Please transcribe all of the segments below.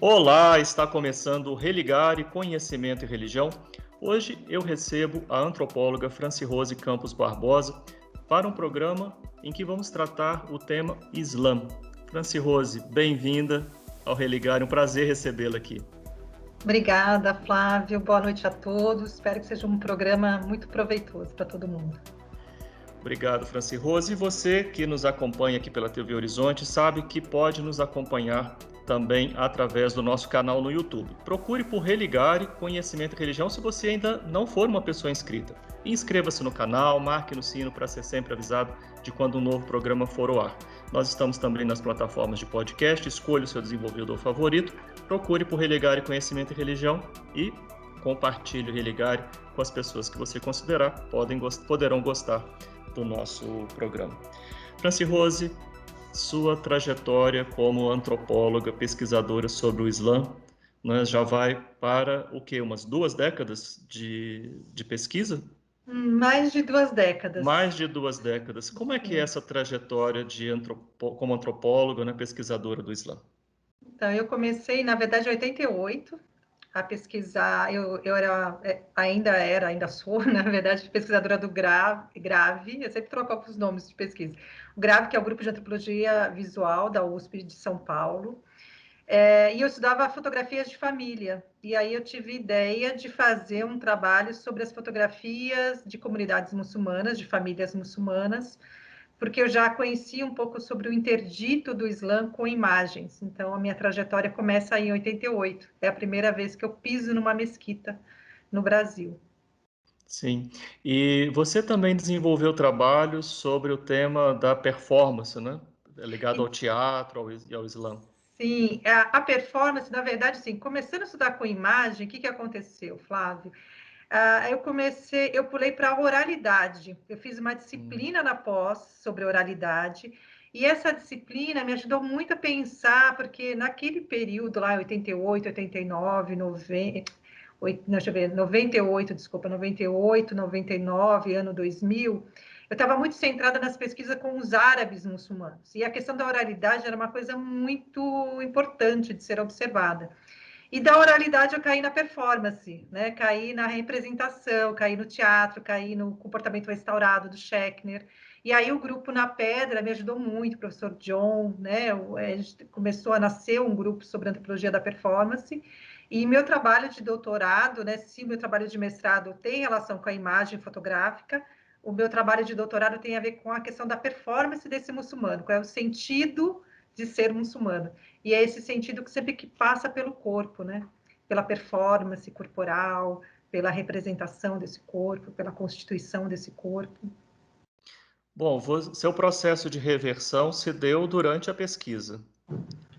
Olá, está começando o Religare Conhecimento e Religião. Hoje eu recebo a antropóloga Francirose Campos Barbosa para um programa em que vamos tratar o tema Islã. Francirose, bem-vinda ao Religare, um prazer recebê-la aqui. Obrigada, Flávio. Boa noite a todos. Espero que seja um programa muito proveitoso para todo mundo. Obrigado, Francirose. E você que nos acompanha aqui pela TV Horizonte sabe que pode nos acompanhar também através do nosso canal no YouTube. Procure por Religare Conhecimento e Religião se você ainda não for uma pessoa inscrita. Inscreva-se no canal, marque no sino para ser sempre avisado de quando um novo programa for ao ar. Nós estamos também nas plataformas de podcast, escolha o seu desenvolvedor favorito, procure por Religare Conhecimento e Religião e compartilhe o Religare com as pessoas que você considerar poderão gostar do nosso programa. Francirose, sua trajetória como antropóloga, pesquisadora sobre o Islã, né, já vai para o quê? Umas 2 décadas de pesquisa? Mais de 2 décadas. Mais de 2 décadas. Como é que é essa trajetória como antropóloga, né, pesquisadora do Islã? Então, eu comecei, na verdade, em 88, a pesquisar. Ainda sou, na verdade, pesquisadora do GRAVE. Eu sempre troco os nomes de pesquisa. O GRAVE, que é o Grupo de Antropologia Visual da USP de São Paulo. E eu estudava fotografias de família. E aí eu tive ideia de fazer um trabalho sobre as fotografias de comunidades muçulmanas, de famílias muçulmanas, porque eu já conhecia um pouco sobre o interdito do Islã com imagens. Então, a minha trajetória começa aí em 88. É a primeira vez que eu piso numa mesquita no Brasil. Sim. E você também desenvolveu trabalhos sobre o tema da performance, né? Ligado ao teatro e ao Islã. Sim, a performance, na verdade, assim, começando a estudar com imagem, o que aconteceu, Flávio? Eu pulei para a oralidade. Eu fiz uma disciplina na pós sobre oralidade, e essa disciplina me ajudou muito a pensar, porque naquele período lá, 88, 89, 90, não, deixa eu ver, 98, desculpa, 98, 99, ano 2000, eu estava muito centrada nas pesquisas com os árabes muçulmanos, e a questão da oralidade era uma coisa muito importante de ser observada. E da oralidade eu caí na performance, né? Caí na representação, caí no teatro, caí no comportamento restaurado do Schechner. E aí o grupo Na Pedra me ajudou muito, o professor John, né? A gente começou a nascer um grupo sobre antropologia da performance. E meu trabalho de doutorado, né? Se meu trabalho de mestrado tem relação com a imagem fotográfica, o meu trabalho de doutorado tem a ver com a questão da performance desse muçulmano, qual é o sentido de ser muçulmano. E é esse sentido que sempre que passa pelo corpo, né? Pela performance corporal, pela representação desse corpo, pela constituição desse corpo. Bom, seu processo de reversão se deu durante a pesquisa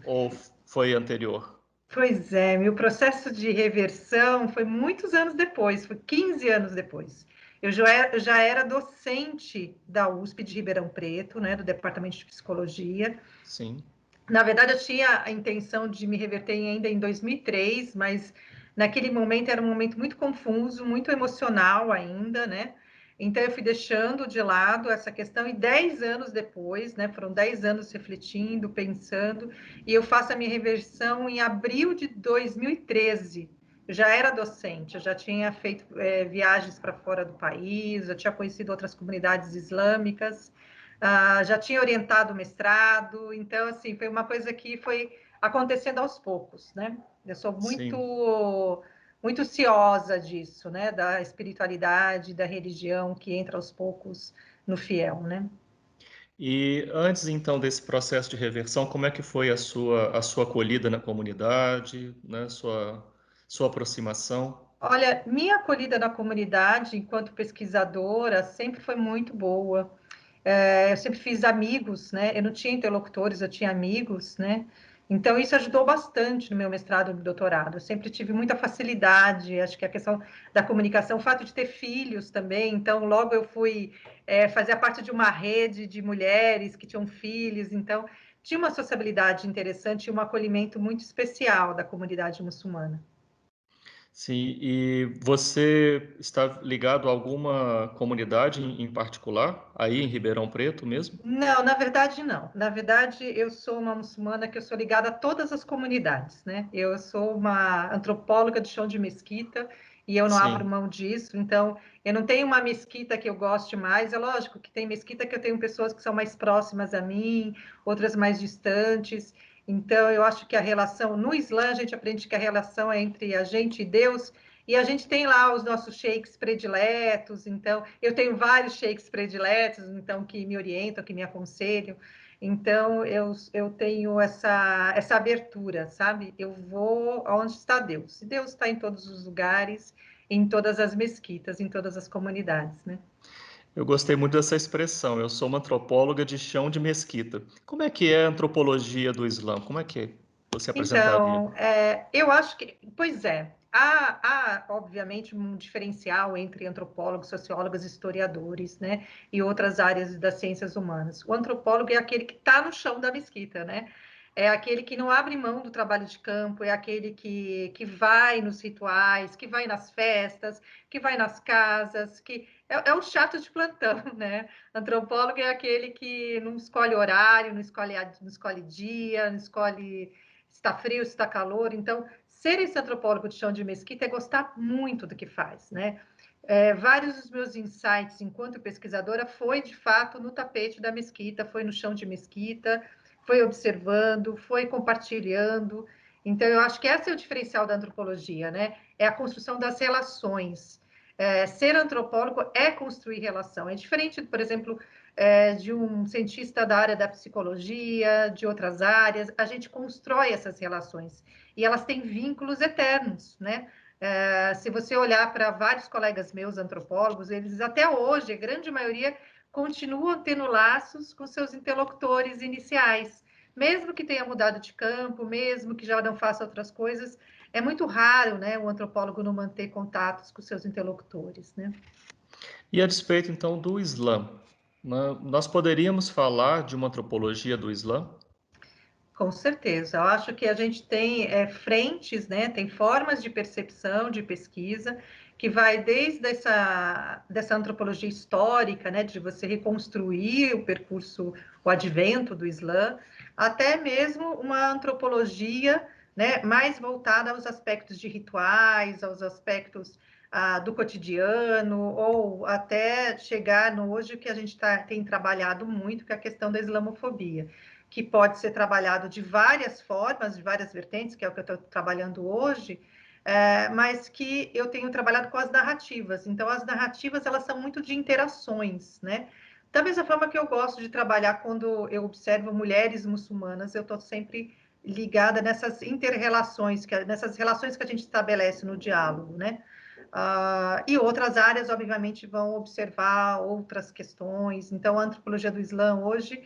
ou foi anterior? Pois é, meu processo de reversão foi muitos anos depois, foi 15 anos depois. Eu já era docente da USP de Ribeirão Preto, né, do Departamento de Psicologia. Sim. Na verdade, eu tinha a intenção de me reverter ainda em 2003, mas naquele momento era um momento muito confuso, muito emocional ainda, né? Então, eu fui deixando de lado essa questão e 10 anos depois, né? Foram 10 anos refletindo, pensando, e eu faço a minha reversão em abril de 2013. Eu já era docente, eu já tinha feito viagens para fora do país, eu tinha conhecido outras comunidades islâmicas, já tinha orientado o mestrado, então, assim, foi uma coisa que foi acontecendo aos poucos, né? Eu sou muito ciosa disso, né? Da espiritualidade, da religião que entra aos poucos no fiel, né? E antes, então, desse processo de reversão, como é que foi a sua acolhida na comunidade, né? Sua aproximação? Olha, minha acolhida na comunidade, enquanto pesquisadora, sempre foi muito boa. Eu sempre fiz amigos, né? Eu não tinha interlocutores, eu tinha amigos, né? Então, isso ajudou bastante no meu mestrado e no doutorado. Eu sempre tive muita facilidade, acho que a questão da comunicação, o fato de ter filhos também. Então, logo eu fui fazer parte de uma rede de mulheres que tinham filhos. Então, tinha uma sociabilidade interessante e um acolhimento muito especial da comunidade muçulmana. Sim, e você está ligado a alguma comunidade em particular, aí em Ribeirão Preto mesmo? Não, na verdade não. Na verdade, eu sou uma muçulmana que eu sou ligada a todas as comunidades, né? Eu sou uma antropóloga de chão de mesquita e eu não abro Sim, mão disso. Então, eu não tenho uma mesquita que eu goste mais. É lógico que tem mesquita que eu tenho pessoas que são mais próximas a mim, outras mais distantes. Então, eu acho que a relação no Islã, a gente aprende que a relação é entre a gente e Deus. E a gente tem lá os nossos sheiks prediletos, então eu tenho vários sheiks prediletos, então que me orientam, que me aconselham. Então eu tenho essa abertura, sabe? Eu vou aonde está Deus. E Deus está em todos os lugares, em todas as mesquitas, em todas as comunidades, né? eu gostei muito dessa expressão. Eu sou uma antropóloga de chão de mesquita. Como é que é a antropologia do Islã? Como é que você apresentaria? Então, eu acho que, pois é, obviamente um diferencial entre antropólogos, sociólogos, historiadores, né, e outras áreas das ciências humanas. O antropólogo é aquele que está no chão da mesquita, né? É aquele que não abre mão do trabalho de campo, é aquele que vai nos rituais, que vai nas festas, que vai nas casas, que é o chato de plantão, né? Antropólogo é aquele que não escolhe horário, não escolhe dia, não escolhe se está frio, se está calor. Então, ser esse antropólogo de chão de mesquita é gostar muito do que faz, né? Vários dos meus insights enquanto pesquisadora foi, de fato, no tapete da mesquita, foi no chão de mesquita, foi observando, foi compartilhando. Então, eu acho que esse é o diferencial da antropologia, né? É a construção das relações. Ser antropólogo é construir relação. É diferente, por exemplo, de um cientista da área da psicologia, de outras áreas, a gente constrói essas relações e elas têm vínculos eternos, né? Se você olhar para vários colegas meus antropólogos, eles até hoje, a grande maioria, continuam tendo laços com seus interlocutores iniciais, mesmo que tenha mudado de campo, mesmo que já não faça outras coisas, é muito raro, né, o antropólogo não manter contatos com seus interlocutores, né? E a despeito, então, do Islã, nós poderíamos falar de uma antropologia do Islã? Com certeza, eu acho que a gente tem frentes, né? Tem formas de percepção, de pesquisa, que vai desde dessa antropologia histórica, né? De você reconstruir o percurso, o advento do Islã, até mesmo uma antropologia, né? Mais voltada aos aspectos de rituais, aos aspectos do cotidiano, ou até chegar no hoje que a gente tem trabalhado muito, que é a questão da islamofobia, que pode ser trabalhado de várias formas, de várias vertentes, que é o que eu estou trabalhando hoje, mas que eu tenho trabalhado com as narrativas. Então, as narrativas, elas são muito de interações, né? Da mesma forma que eu gosto de trabalhar quando eu observo mulheres muçulmanas, eu estou sempre ligada nessas interrelações, nessas relações que a gente estabelece no diálogo, né? E outras áreas, obviamente, vão observar outras questões. Então, a antropologia do Islã hoje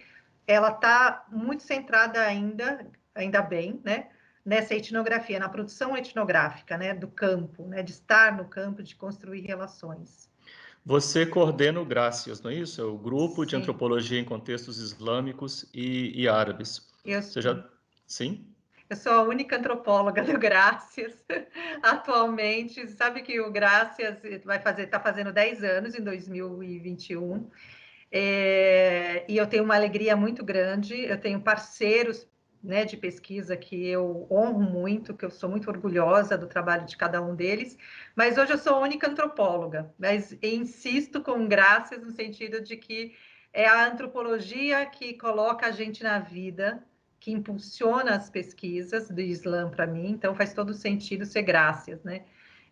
ela está muito centrada ainda bem, né, nessa etnografia, na produção etnográfica, né, do campo, né, de estar no campo, de construir relações. Você coordena o GRACIAS, não é isso? É o Grupo de Sim, Antropologia em Contextos Islâmicos e Árabes. eu, Você já... Sim? eu sou a única antropóloga do Grácias atualmente. Sabe que o Grácias está fazendo 10 anos em 2021. E eu tenho uma alegria muito grande, eu tenho parceiros, né, de pesquisa que eu honro muito, que eu sou muito orgulhosa do trabalho de cada um deles, mas hoje eu sou a única antropóloga, mas insisto com graças no sentido de que é a antropologia que coloca a gente na vida, que impulsiona as pesquisas do Islã para mim, então faz todo sentido ser Graças, né?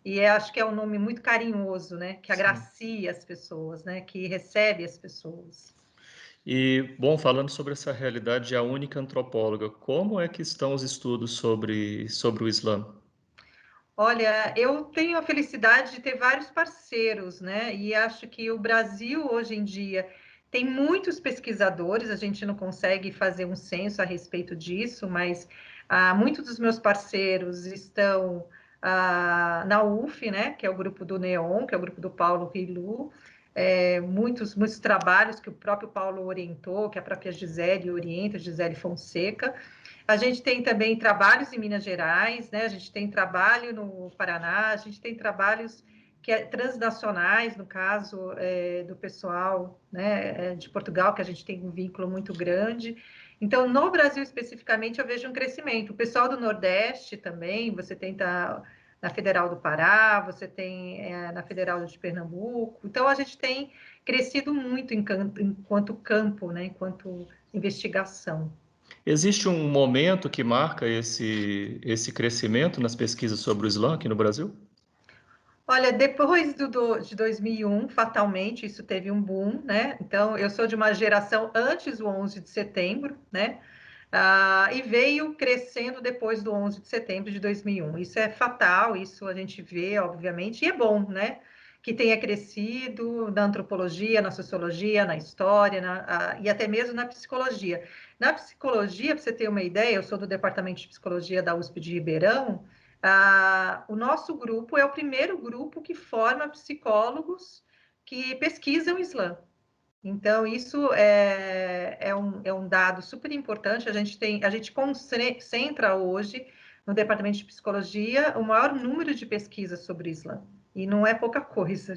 E acho que é um nome muito carinhoso, né? Que Sim. agracia as pessoas, né? Que recebe as pessoas. E, bom, falando sobre essa realidade de a única antropóloga, como é que estão os estudos sobre o Islã? Olha, eu tenho a felicidade de ter vários parceiros, né? E acho que o Brasil, hoje em dia, tem muitos pesquisadores, a gente não consegue fazer um censo a respeito disso, mas muitos dos meus parceiros estão na UF, né? Que é o grupo do NEON, que é o grupo do Paulo Rilu, muitos trabalhos que o próprio Paulo orientou, que a própria Gisele orienta, Gisele Fonseca. A gente tem também trabalhos em Minas Gerais, né? A gente tem trabalho no Paraná, a gente tem trabalhos transnacionais, no caso do pessoal, né, de Portugal, que a gente tem um vínculo muito grande. Então, no Brasil especificamente, eu vejo um crescimento. O pessoal do Nordeste também, você tem na Federal do Pará, você tem na Federal de Pernambuco. Então, a gente tem crescido muito enquanto campo, né, enquanto investigação. Existe um momento que marca esse crescimento nas pesquisas sobre o Islã aqui no Brasil? Olha, depois de 2001, fatalmente, isso teve um boom, né? Então, eu sou de uma geração antes do 11 de setembro, né? E veio crescendo depois do 11 de setembro de 2001. Isso é fatal, isso a gente vê, obviamente, e é bom, né? Que tenha crescido na antropologia, na sociologia, na história, e até mesmo na psicologia. Na psicologia, para você ter uma ideia, eu sou do Departamento de Psicologia da USP de Ribeirão. O nosso grupo é o primeiro grupo que forma psicólogos que pesquisam o Islã. Então, isso é um dado super importante. A gente concentra hoje, no Departamento de Psicologia, o maior número de pesquisas sobre o Islã. E não é pouca coisa,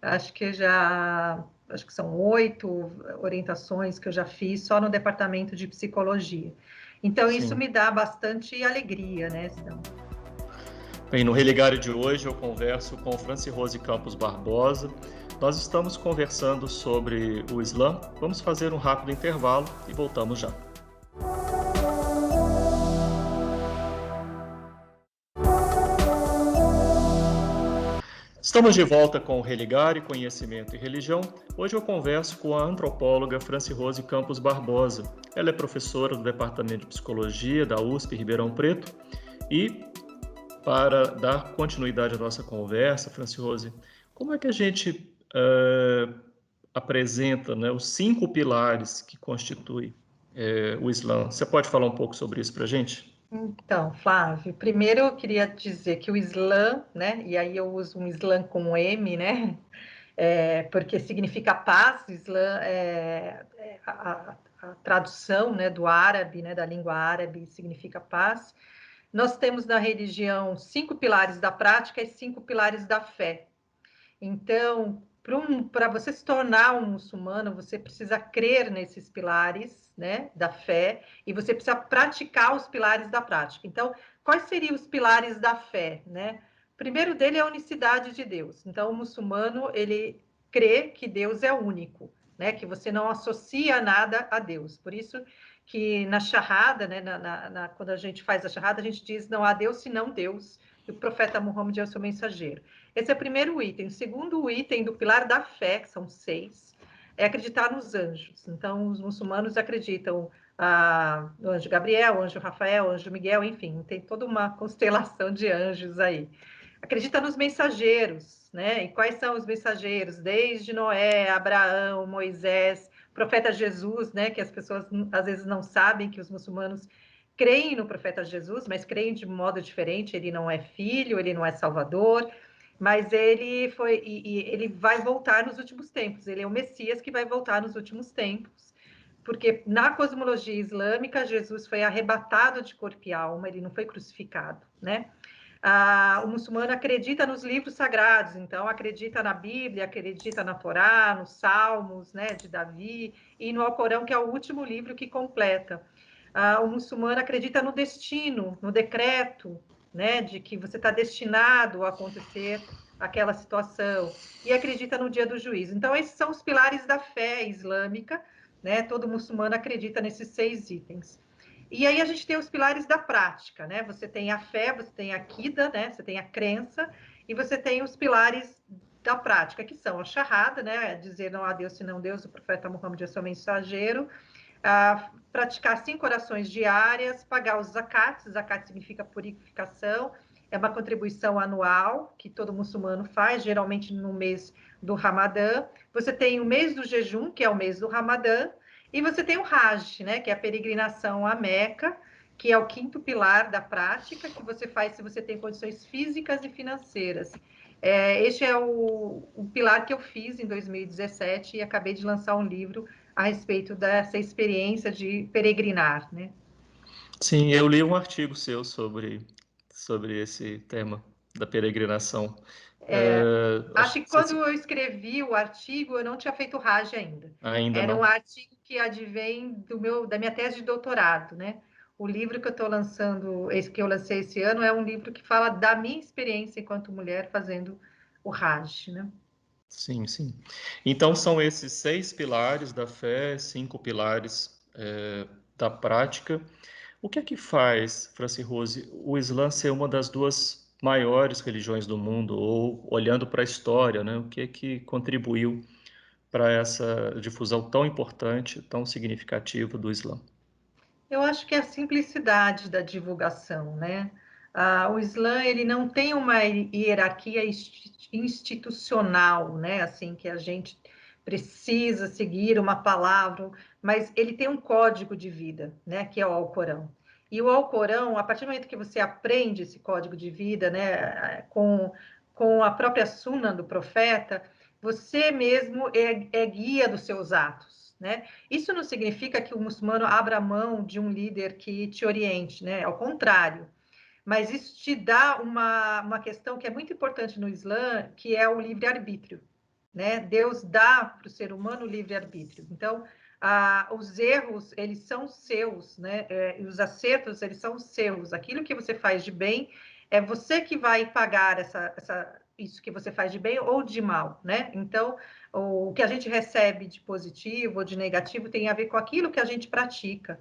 acho que são 8 orientações que eu já fiz só no Departamento de Psicologia. Então, isso Sim. me dá bastante alegria, né? Bem, no Religário de hoje eu converso com Francirose Campos Barbosa. Nós estamos conversando sobre o Islã. Vamos fazer um rápido intervalo e voltamos já. Estamos de volta com o Religare, Conhecimento e Religião. Hoje eu converso com a antropóloga Francirose Campos Barbosa. Ela é professora do Departamento de Psicologia da USP Ribeirão Preto. E, para dar continuidade à nossa conversa, Francirose, como é que a gente apresenta, né, os 5 pilares que constituem o Islã? Você pode falar um pouco sobre isso para a gente? Então, Flávio, primeiro eu queria dizer que o Islã, né, e aí eu uso um Islã com M, né, porque significa paz. Islã a tradução, né, do árabe, né, da língua árabe, significa paz. Nós temos na religião 5 pilares da prática e 5 pilares da fé. Então, para você se tornar um muçulmano, você precisa crer nesses pilares, né, da fé, e você precisa praticar os pilares da prática. Então, quais seriam os pilares da fé, né? O primeiro dele é a unicidade de Deus. Então, o muçulmano, ele crê que Deus é único, né, que você não associa nada a Deus. Por isso que na Shahada, né, quando a gente faz a Shahada, a gente diz: não há Deus senão Deus, e o profeta Muhammad é o seu mensageiro. Esse é o primeiro item. O segundo item do pilar da fé, que são 6, é acreditar nos anjos. Então, os muçulmanos acreditam no anjo Gabriel, anjo Rafael, anjo Miguel, enfim, tem toda uma constelação de anjos aí. Acredita nos mensageiros, né? E quais são os mensageiros? Desde Noé, Abraão, Moisés, profeta Jesus, né? Que as pessoas às vezes não sabem que os muçulmanos creem no profeta Jesus, mas creem de modo diferente. Ele não é filho, ele não é salvador, mas ele vai voltar nos últimos tempos. Ele é o Messias que vai voltar nos últimos tempos, porque na cosmologia islâmica Jesus foi arrebatado de corpo e alma, ele não foi crucificado, né? O muçulmano acredita nos livros sagrados, então acredita na Bíblia, acredita na Torá, nos Salmos, né, de Davi, e no Alcorão, que é o último livro que completa. O muçulmano acredita no destino, no decreto, né, de que você está destinado a acontecer aquela situação, e acredita no dia do juízo. Então, esses são os pilares da fé islâmica, né? Todo muçulmano acredita nesses 6 itens. E aí a gente tem os pilares da prática, né? Você tem a fé, você tem a akida, né? Você tem a crença, e você tem os pilares da prática, que são a shahada, né? Dizer não há Deus senão Deus, o profeta Muhammad é seu mensageiro, praticar 5 orações diárias, pagar os zakats. Zakat significa purificação, é uma contribuição anual que todo muçulmano faz, geralmente no mês do Ramadã. Você tem o mês do jejum, que é o mês do Ramadã, e você tem o Hajj, né, que é a peregrinação a Meca, que é o 5º pilar da prática, que você faz se você tem condições físicas e financeiras. Este é o pilar que eu fiz em 2017 e acabei de lançar um livro a respeito dessa experiência de peregrinar, né? Sim, eu li um artigo seu sobre esse tema da peregrinação. Acho que quando Você eu escrevi o artigo, eu não tinha feito Raj ainda. ainda Era um não? artigo que advém da minha tese de doutorado, né? O livro que eu estou lançando, esse que eu lancei esse ano, é um livro que fala da minha experiência enquanto mulher fazendo o Raj, né? Sim, sim. Então são esses 6 pilares da fé, 5 pilares da prática. O que é que faz, Franci Rose, o Islã ser uma das duas maiores religiões do mundo, ou olhando para a história, né? O que é que contribuiu para essa difusão tão importante, tão significativa do Islã? Eu acho que é a simplicidade da divulgação, né? O Islã ele não tem uma hierarquia institucional, né? Assim que a gente precisa seguir uma palavra, mas ele tem um código de vida, né? Que é o Alcorão. E o Alcorão, a partir do momento que você aprende esse código de vida, né? Com a própria Sunna do profeta, você mesmo é guia dos seus atos, né? Isso não significa que o muçulmano abra mão de um líder que te oriente, né? Ao contrário. Mas isso te dá uma questão que é muito importante no Islã, que é o livre-arbítrio, né? Deus dá para o ser humano o livre-arbítrio. Então, os erros, eles são seus, né? E os acertos, eles são seus. Aquilo que você faz de bem, é você que vai pagar isso que você faz de bem ou de mal, né? Então, o que a gente recebe de positivo ou de negativo tem a ver com aquilo que a gente pratica.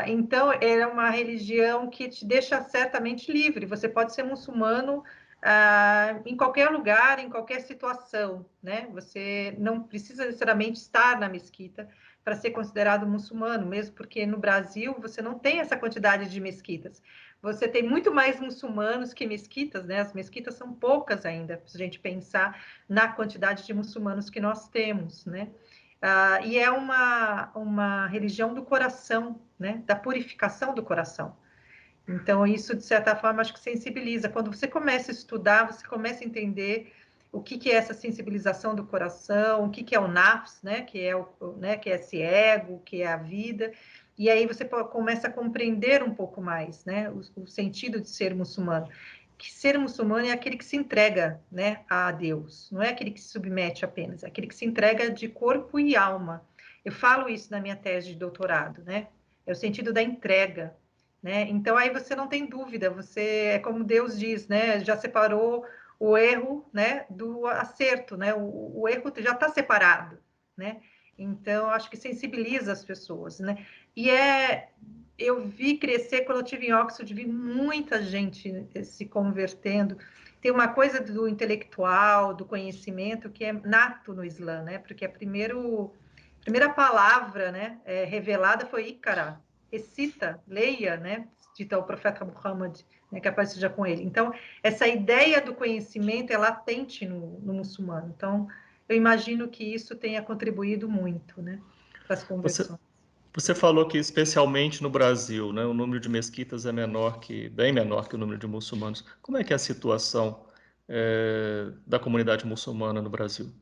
Então, é uma religião que te deixa certamente livre. Você pode ser muçulmano em qualquer lugar, em qualquer situação, né? Você não precisa necessariamente estar na mesquita para ser considerado muçulmano, mesmo porque no Brasil você não tem essa quantidade de mesquitas. Você tem muito mais muçulmanos que mesquitas, né? As mesquitas são poucas ainda, se a gente pensar na quantidade de muçulmanos que nós temos, né? E é uma religião do coração, né? Da purificação do coração. Então, isso, de certa forma, acho que sensibiliza. Quando você começa a estudar, você começa a entender o que é essa sensibilização do coração, o que é o nafs, né? Que é esse ego, que é a vida. E aí você começa a compreender um pouco mais, né? O sentido de ser muçulmano. Que ser muçulmano é aquele que se entrega, né, a Deus. Não é aquele que se submete apenas, é aquele que se entrega de corpo e alma. Eu falo isso na minha tese de doutorado, né? É o sentido da entrega, né? Então aí você não tem dúvida, você é como Deus diz, né? Já separou o erro, né, do acerto, né? O erro já está separado, né? Então acho que sensibiliza as pessoas, né? E eu vi crescer quando eu tive em Oxford, vi muita gente se convertendo. Tem uma coisa do intelectual, do conhecimento que é nato no Islã, né? Porque a primeira palavra, né, revelada foi Iqra, recita, leia, né, dita ao profeta Muhammad, né, que a paz seja com ele. Então, essa ideia do conhecimento é latente no muçulmano. Então, eu imagino que isso tenha contribuído muito, né, para as Você, conversões. você falou que especialmente no Brasil, né, o número de mesquitas é bem menor que o número de muçulmanos. Como é que é a situação da comunidade muçulmana no Brasil?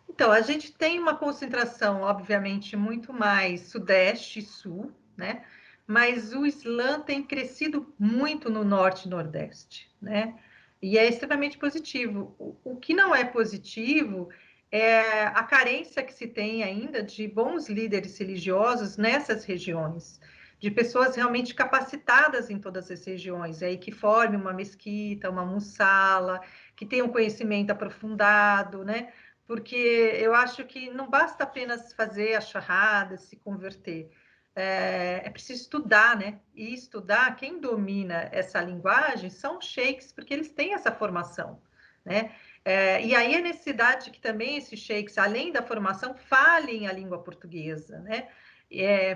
Então, a gente tem uma concentração, obviamente, muito mais sudeste e sul, né? Mas o Islã tem crescido muito no norte e nordeste, né? E é extremamente positivo. O que não é positivo é a carência que se tem ainda de bons líderes religiosos nessas regiões, de pessoas realmente capacitadas em todas as regiões, aí que formem uma mesquita, uma mussala, que tenham conhecimento aprofundado, né? Porque eu acho que não basta apenas fazer a charrada, se converter. É preciso estudar, né? E estudar, quem domina essa linguagem são os sheiks, porque eles têm essa formação, né? E aí a necessidade que também esses sheiks, além da formação, falem a língua portuguesa, né?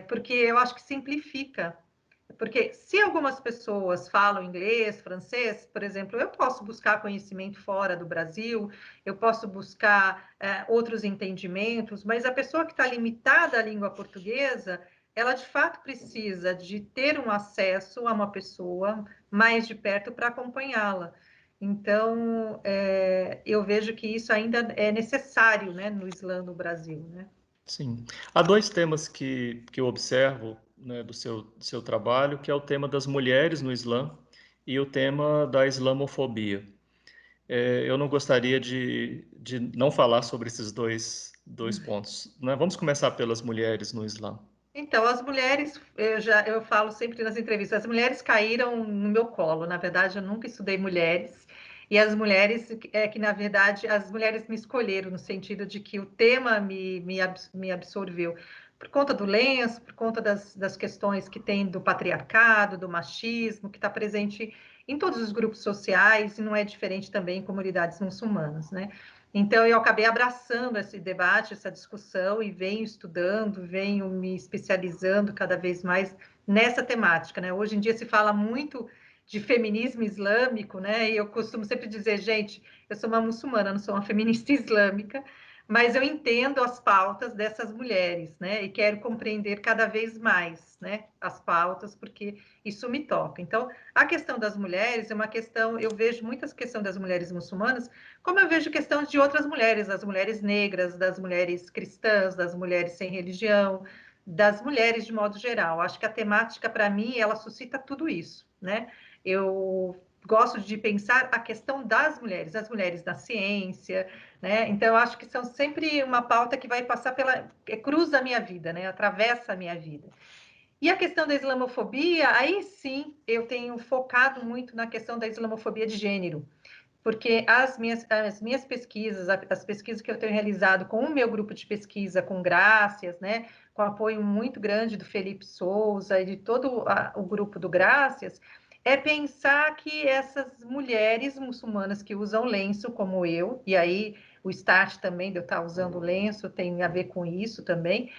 Porque eu acho que simplifica. Porque se algumas pessoas falam inglês, francês, por exemplo, eu posso buscar conhecimento fora do Brasil, eu posso buscar outros entendimentos, mas a pessoa que está limitada à língua portuguesa, ela de fato precisa de ter um acesso a uma pessoa mais de perto para acompanhá-la. Então, eu vejo que isso ainda é necessário, né, no Islã no Brasil, né? Sim. Há 2 temas que eu observo né, do seu trabalho, que é o tema das mulheres no Islã e o tema da islamofobia. Eu não gostaria de não falar sobre esses dois pontos, né? Vamos começar pelas mulheres no Islã. Então, as mulheres, eu falo sempre nas entrevistas, as mulheres caíram no meu colo. Na verdade, eu nunca estudei mulheres. E as mulheres, na verdade, as mulheres me escolheram, no sentido de que o tema me absorveu. Por conta do lenço, por conta das questões que tem do patriarcado, do machismo, que está presente em todos os grupos sociais, e não é diferente também em comunidades muçulmanas, né? Então, eu acabei abraçando esse debate, essa discussão, e venho estudando, venho me especializando cada vez mais nessa temática, né? Hoje em dia se fala muito de feminismo islâmico, né? E eu costumo sempre dizer, gente, eu sou uma muçulmana, não sou uma feminista islâmica, mas eu entendo as pautas dessas mulheres, né? E quero compreender cada vez mais, né? As pautas, porque isso me toca. Então, a questão das mulheres é uma questão, eu vejo muitas questões das mulheres muçulmanas, como eu vejo questões de outras mulheres, das mulheres negras, das mulheres cristãs, das mulheres sem religião, das mulheres de modo geral. Acho que a temática, para mim, ela suscita tudo isso, né? Eu gosto de pensar a questão das mulheres, as mulheres da ciência, né? Então, eu acho que são sempre uma pauta que vai passar cruza a minha vida, né? Atravessa a minha vida. E a questão da islamofobia, aí sim, eu tenho focado muito na questão da islamofobia de gênero, porque as minhas pesquisas, as pesquisas que eu tenho realizado com o meu grupo de pesquisa, com Grácias, né, com apoio muito grande do Felipe Souza e de todo o grupo do Grácias, é pensar que essas mulheres muçulmanas que usam lenço, como eu, e aí o start também de eu estar usando lenço tem a ver com isso também,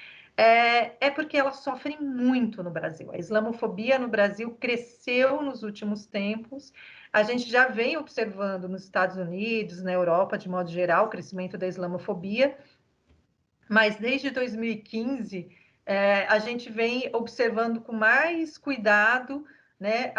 porque elas sofrem muito no Brasil. A islamofobia no Brasil cresceu nos últimos tempos. A gente já vem observando nos Estados Unidos, na Europa, de modo geral, o crescimento da islamofobia, mas desde 2015 a gente vem observando com mais cuidado, né,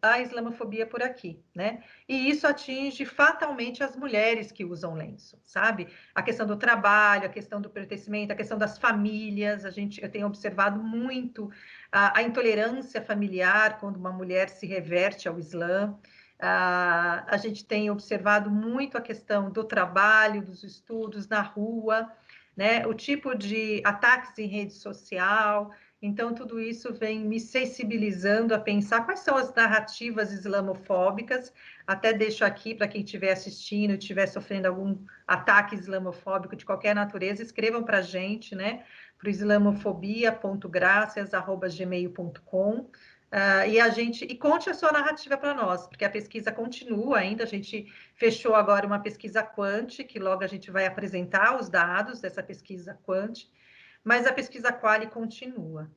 a islamofobia por aqui, né? E isso atinge fatalmente as mulheres que usam lenço, sabe? A questão do trabalho, a questão do pertencimento, a questão das famílias, eu tenho observado muito a intolerância familiar quando uma mulher se reverte ao Islã. A gente tem observado muito a questão do trabalho, dos estudos na rua, né? O tipo de ataques em rede social. Então, tudo isso vem me sensibilizando a pensar quais são as narrativas islamofóbicas. Até deixo aqui para quem estiver assistindo, estiver sofrendo algum ataque islamofóbico de qualquer natureza, escrevam para a gente, né? Para o islamofobia.gracias@gmail.com. E conte a sua narrativa para nós, porque a pesquisa continua ainda. A gente fechou agora uma pesquisa quant, que logo a gente vai apresentar os dados dessa pesquisa quant, mas a pesquisa quali continua.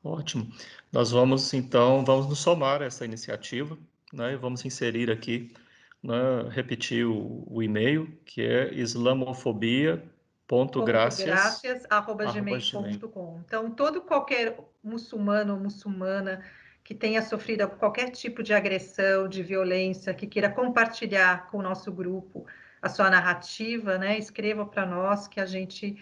Ótimo. Nós vamos, então, vamos nos somar a essa iniciativa, né? E vamos inserir aqui, né, repetir o e-mail, que é islamofobia.gracias@gmail. Gracias@gmail.com. Então, qualquer muçulmano ou muçulmana que tenha sofrido qualquer tipo de agressão, de violência, que queira compartilhar com o nosso grupo a sua narrativa, né? Escreva para nós que a gente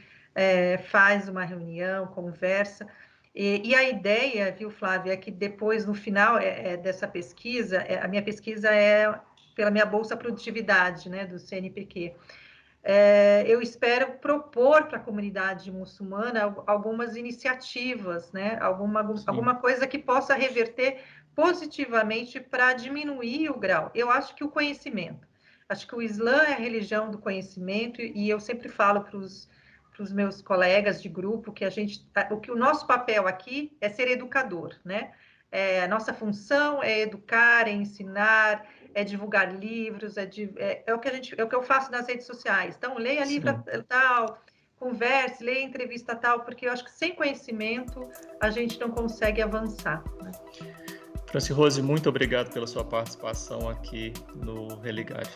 faz uma reunião, conversa. E a ideia, viu, Flávia, é que depois, no final dessa pesquisa, a minha pesquisa é pela minha Bolsa Produtividade, né, do CNPq. Eu espero propor para a comunidade muçulmana algumas iniciativas, né? Alguma coisa que possa reverter positivamente para diminuir o grau. Eu acho que o conhecimento. Acho que o Islã é a religião do conhecimento, e eu sempre falo para os meus colegas de grupo que o nosso papel aqui é ser educador, né? A nossa função é educar, é ensinar, é divulgar livros, é o que eu faço nas redes sociais. Então, leia livro tal, converse, leia entrevista tal, porque eu acho que sem conhecimento a gente não consegue avançar, né? Franci Rose, muito obrigado pela sua participação aqui no Religare.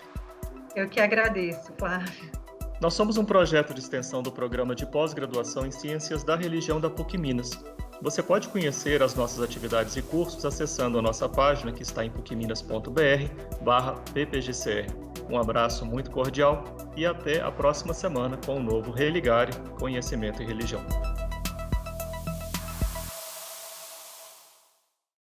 Eu que agradeço, Flávio. Nós somos um projeto de extensão do programa de pós-graduação em Ciências da Religião da PUC Minas. Você pode conhecer as nossas atividades e cursos acessando a nossa página, que está em pucminas.br/ppgcr. Um abraço muito cordial e até a próxima semana com o novo Religare, Conhecimento e Religião.